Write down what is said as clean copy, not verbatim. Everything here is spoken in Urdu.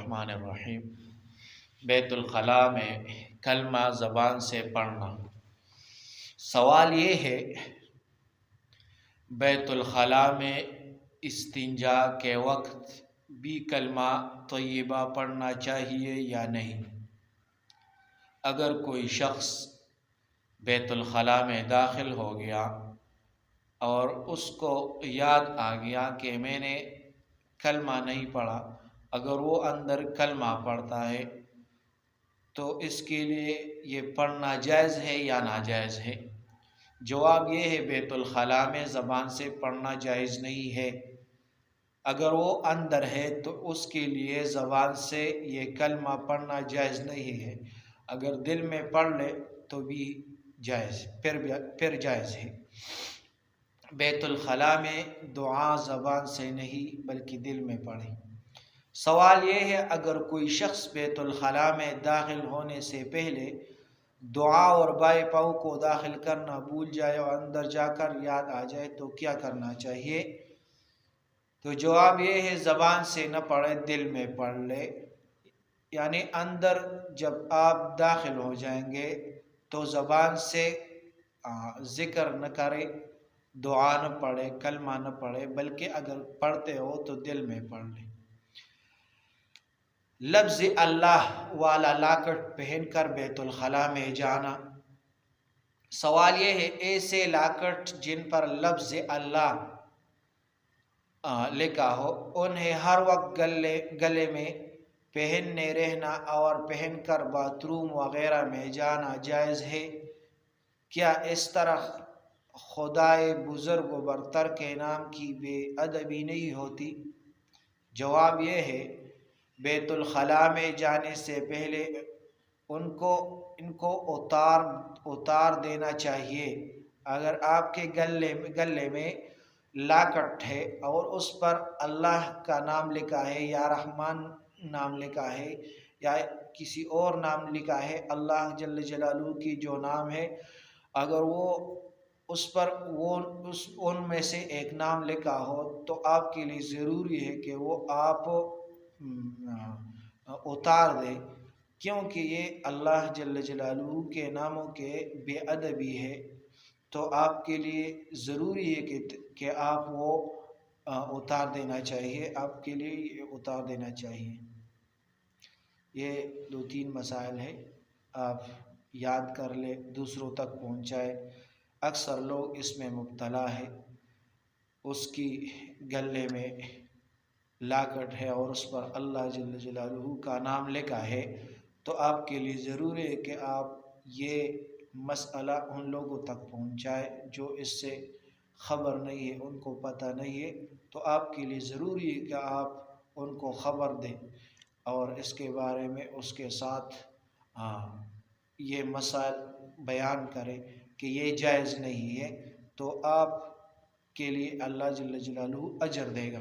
الرحمن الرحیم۔ بیت الخلاء میں کلمہ زبان سے پڑھنا۔ سوال یہ ہے بیت الخلاء میں استنجا کے وقت بھی کلمہ طیبہ پڑھنا چاہیے یا نہیں؟ اگر کوئی شخص بیت الخلاء میں داخل ہو گیا اور اس کو یاد آ گیا کہ میں نے کلمہ نہیں پڑھا، اگر وہ اندر کلمہ پڑھتا ہے تو اس کے لیے یہ پڑھنا جائز ہے یا ناجائز ہے؟ جواب یہ ہے بیت الخلاء میں زبان سے پڑھنا جائز نہیں ہے۔ اگر وہ اندر ہے تو اس کے لیے زبان سے یہ کلمہ پڑھنا جائز نہیں ہے، اگر دل میں پڑھ لے تو بھی جائز پھر جائز ہے۔ بیت الخلاء میں دعا زبان سے نہیں بلکہ دل میں پڑھیں۔ سوال یہ ہے اگر کوئی شخص بیت الخلاء میں داخل ہونے سے پہلے دعا اور بائیں پاؤں کو داخل کرنا بھول جائے اور اندر جا کر یاد آ جائے تو کیا کرنا چاہیے؟ تو جواب یہ ہے زبان سے نہ پڑھے، دل میں پڑھ لے۔ یعنی اندر جب آپ داخل ہو جائیں گے تو زبان سے ذکر نہ کرے، دعا نہ پڑھے، کلمہ نہ پڑھے، بلکہ اگر پڑھتے ہو تو دل میں پڑھ لے۔ لفظ اللہ والا لاکٹ پہن کر بیت الخلاء میں جانا۔ سوال یہ ہے ایسے لاکٹ جن پر لفظ اللہ لکھا ہو انہیں ہر وقت گلے میں پہننے رہنا اور پہن کر باتھ روم وغیرہ میں جانا جائز ہے؟ کیا اس طرح خدائے بزرگ و برتر کے نام کی بے ادبی نہیں ہوتی؟ جواب یہ ہے بیت الخلاء میں جانے سے پہلے ان کو اتار دینا چاہیے۔ اگر آپ کے گلے میں لاکٹ ہے اور اس پر اللہ کا نام لکھا ہے یا رحمان نام لکھا ہے یا کسی اور نام لکھا ہے، اللہ جل جلالہ کی جو نام ہے، اگر وہ اس پر ان میں سے ایک نام لکھا ہو تو آپ کے لیے ضروری ہے کہ وہ آپ اتار دیں، کیونکہ یہ اللہ جل جلالہ کے ناموں کے بے ادبی ہے۔ تو آپ کے لیے ضروری ہے کہ آپ وہ اتار دینا چاہیے، آپ کے لیے یہ اتار دینا چاہیے۔ یہ 2-3 مسائل ہیں، آپ یاد کر لیں، دوسروں تک پہنچائے۔ اکثر لوگ اس میں مبتلا ہے، اس کی گلے میں لاکٹ ہے اور اس پر اللہ جل جلالہ کا نام لکھا ہے، تو آپ کے لیے ضروری ہے کہ آپ یہ مسئلہ ان لوگوں تک پہنچائے جو اس سے خبر نہیں ہے، ان کو پتہ نہیں ہے، تو آپ کے لیے ضروری ہے کہ آپ ان کو خبر دیں اور اس کے بارے میں اس کے ساتھ یہ مسائل بیان کریں کہ یہ جائز نہیں ہے، تو آپ کے لیے اللہ جل جلالہ اجر دے گا۔